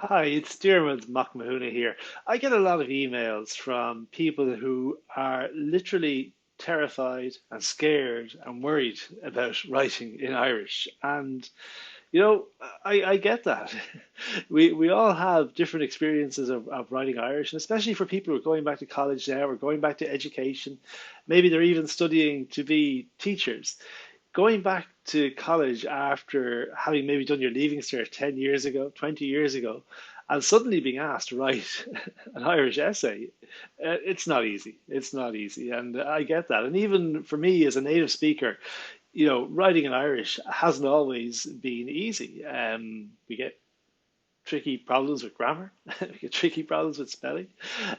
Hi, it's Dermot McMahona here. I get a lot of emails from people who are literally terrified and scared and worried about writing in Irish. And, I get that. We all have different experiences of writing Irish, and especially for people who are going back to college now or going back to education. Maybe they're even studying to be teachers going back to college after having maybe done your leaving cert 10 years ago, 20 years ago, and suddenly being asked to write an Irish essay, it's not easy. It's not easy. And I get that. And even for me as a native speaker, writing in Irish hasn't always been easy. We get tricky problems with grammar, we get tricky problems with spelling,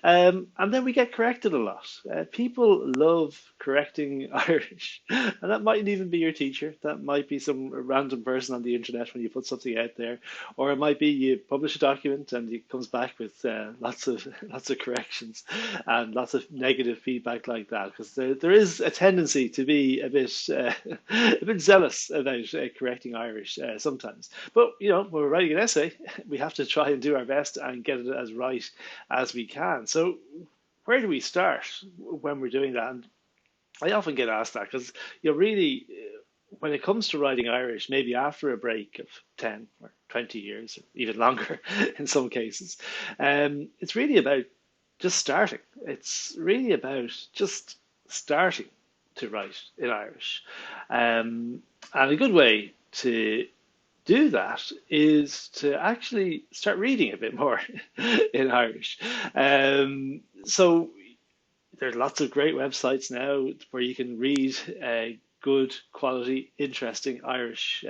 and then we get corrected a lot. People love correcting Irish, and that mightn't even be your teacher. That might be some random person on the internet when you put something out there, or it might be you publish a document and it comes back with lots of lots of corrections and lots of negative feedback like that. Because there is a tendency to be a bit a bit zealous about correcting Irish sometimes. But when we're writing an essay, we have to try and do our best and get it as right as we can. So where do we start when we're doing that? And I often get asked that because really, when it comes to writing Irish, maybe after a break of 10 or 20 years, or even longer in some cases, it's really about just starting. It's really about just starting to write in Irish. And a good way to do that is to actually start reading a bit more in Irish. So there's lots of great websites now where you can read good quality, interesting Irish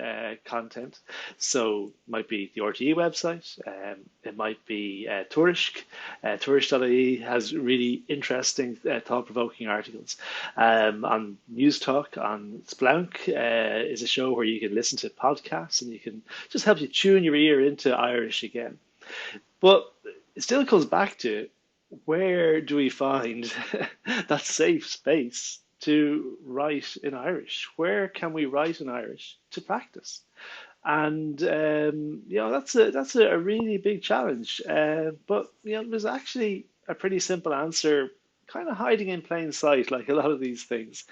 content. So it might be the RTE website, it might be Tuairisc. Tuairisc.ie has really interesting, thought-provoking articles. On News Talk on Splunk is a show where you can listen to podcasts and you can just help you tune your ear into Irish again. But it still comes back to where do we find that safe space to write in Irish? Where can we write in Irish to practice? And that's a really big challenge. But there's actually a pretty simple answer, kind of hiding in plain sight, like a lot of these things.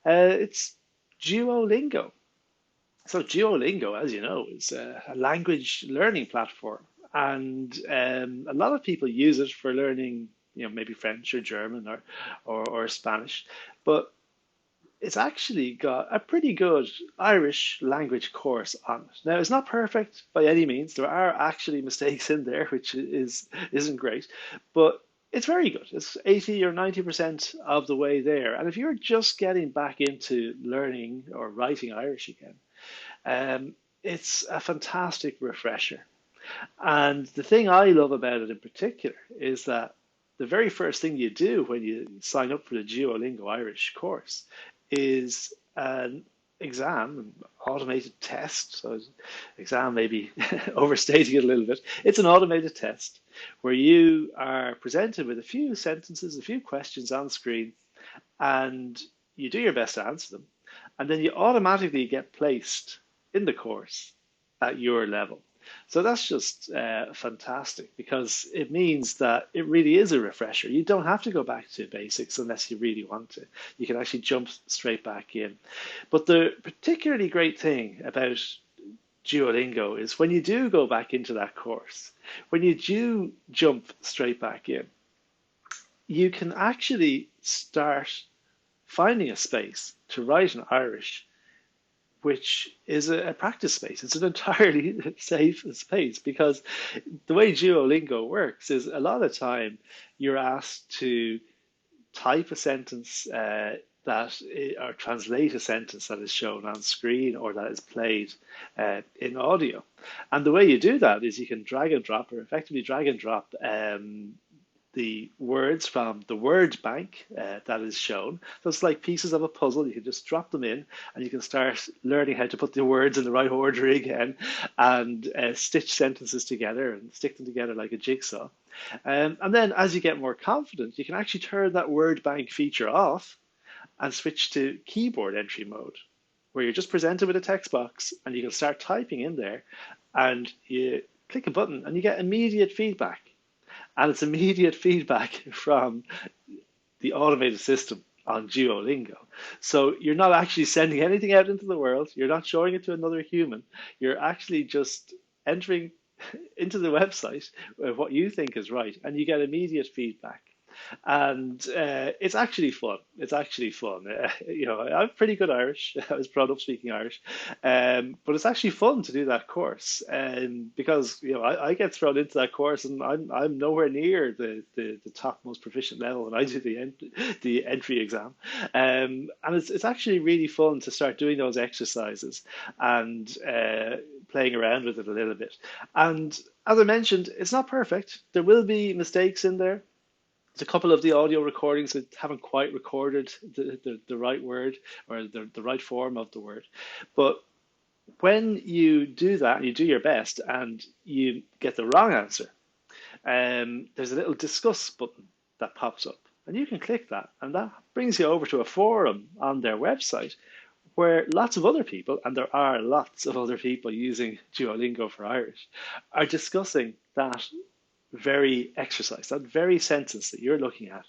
It's Duolingo. So Duolingo, as you know, is a language learning platform, and a lot of people use it for learning, maybe French or German or Spanish, but it's actually got a pretty good Irish language course on it. Now, it's not perfect by any means. There are actually mistakes in there, which isn't great, but it's very good. It's 80 or 90% of the way there. And if you're just getting back into learning or writing Irish again, it's a fantastic refresher. And the thing I love about it in particular is that the very first thing you do when you sign up for the Duolingo Irish course is an exam, an automated test. So, exam maybe overstating it a little bit. It's an automated test where you are presented with a few sentences, a few questions on screen, and you do your best to answer them. And then you automatically get placed in the course at your level. So that's just fantastic because it means that it really is a refresher. You don't have to go back to basics unless you really want to. You can actually jump straight back in. But the particularly great thing about Duolingo is when you do go back into that course, when you do jump straight back in, you can actually start finding a space to write in Irish which is a practice space. It's an entirely safe space because the way Duolingo works is a lot of time you're asked to type a sentence that or translate a sentence that is shown on screen or that is played in audio. And the way you do that is you can drag and drop or effectively drag and drop the words from the word bank that is shown. So it's like pieces of a puzzle. You can just drop them in and you can start learning how to put the words in the right order again and stitch sentences together and stick them together like a jigsaw. And then as you get more confident, you can actually turn that word bank feature off and switch to keyboard entry mode, where you're just presented with a text box and you can start typing in there and you click a button and you get immediate feedback. And it's immediate feedback from the automated system on Duolingo. So you're not actually sending anything out into the world. You're not showing it to another human. You're actually just entering into the website what you think is right, and you get immediate feedback. And it's actually fun. It's actually fun. I'm pretty good Irish. I was brought up speaking Irish, but it's actually fun to do that course, because I get thrown into that course, and I'm nowhere near the top most proficient level when I do the entry exam, and it's actually really fun to start doing those exercises and playing around with it a little bit. And as I mentioned, it's not perfect. There will be mistakes in there. There's a couple of the audio recordings that haven't quite recorded the right word or the right form of the word. But when you do that, you do your best and you get the wrong answer, there's a little discuss button that pops up. And you can click that, and that brings you over to a forum on their website where lots of other people, and there are lots of other people using Duolingo for Irish, are discussing that very exercise, that very sentence that you're looking at.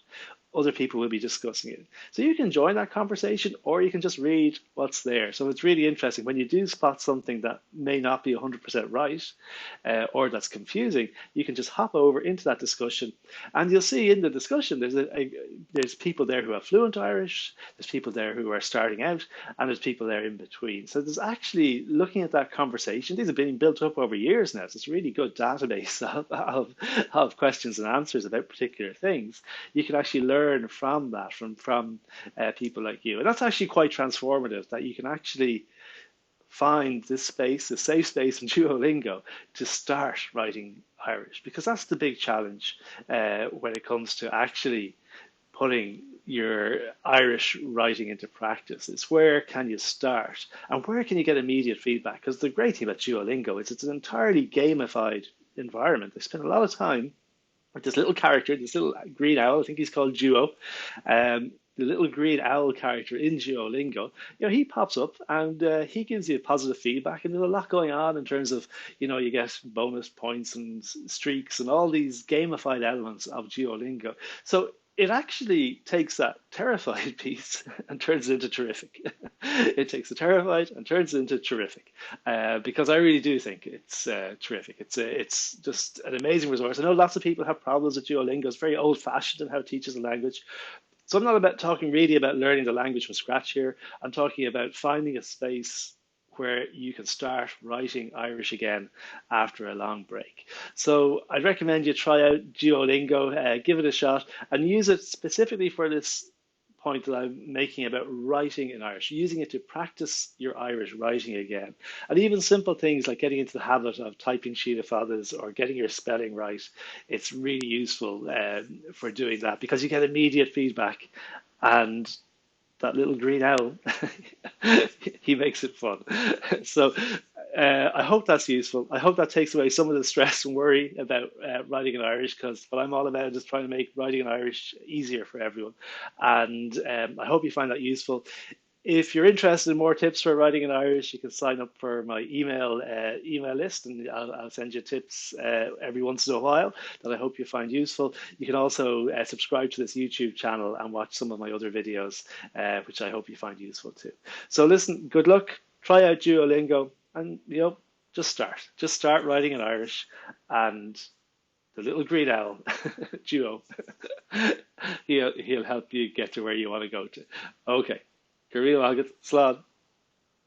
Other people will be discussing it. So you can join that conversation or you can just read what's there. So it's really interesting when you do spot something that may not be 100% right, or that's confusing, you can just hop over into that discussion, and you'll see in the discussion there's people there who are fluent Irish, there's people there who are starting out, and there's people there in between. So there's actually, looking at that conversation, these have been built up over years now. So it's a really good database of questions and answers about particular things. You can actually learn from that, from people like you. And that's actually quite transformative, that you can actually find this space, this safe space in Duolingo to start writing Irish, because that's the big challenge when it comes to actually putting your Irish writing into practice. It's where can you start and where can you get immediate feedback? Because the great thing about Duolingo is it's an entirely gamified environment. They spend a lot of time with this little character, this little green owl. I think he's called Duo. The little green owl character in Duolingo, he pops up and he gives you positive feedback, and there's a lot going on in terms of, you get bonus points and streaks and all these gamified elements of Duolingo. So it actually takes that terrified piece and turns it into terrific. It takes the terrified and turns it into terrific, because I really do think it's terrific. It's just an amazing resource. I know lots of people have problems with Duolingo. It's very old-fashioned in how it teaches a language. So I'm not talking really about learning the language from scratch here. I'm talking about finding a space where you can start writing Irish again after a long break. So I'd recommend you try out Duolingo, give it a shot, and use it specifically for this point that I'm making about writing in Irish, using it to practice your Irish writing again. And even simple things like getting into the habit of typing Siad Fadas or getting your spelling right, it's really useful for doing that, because you get immediate feedback, and that little green owl, he makes it fun. So I hope that's useful. I hope that takes away some of the stress and worry about writing in Irish, because what I'm all about is trying to make writing in Irish easier for everyone. And I hope you find that useful. If you're interested in more tips for writing in Irish, you can sign up for my email list, and I'll send you tips every once in a while that I hope you find useful. You can also subscribe to this YouTube channel and watch some of my other videos, which I hope you find useful too. So listen, good luck. Try out Duolingo, and just start writing in Irish, and the little green owl, Duo, he'll help you get to where you want to go to. Okay. Go real agad, slán.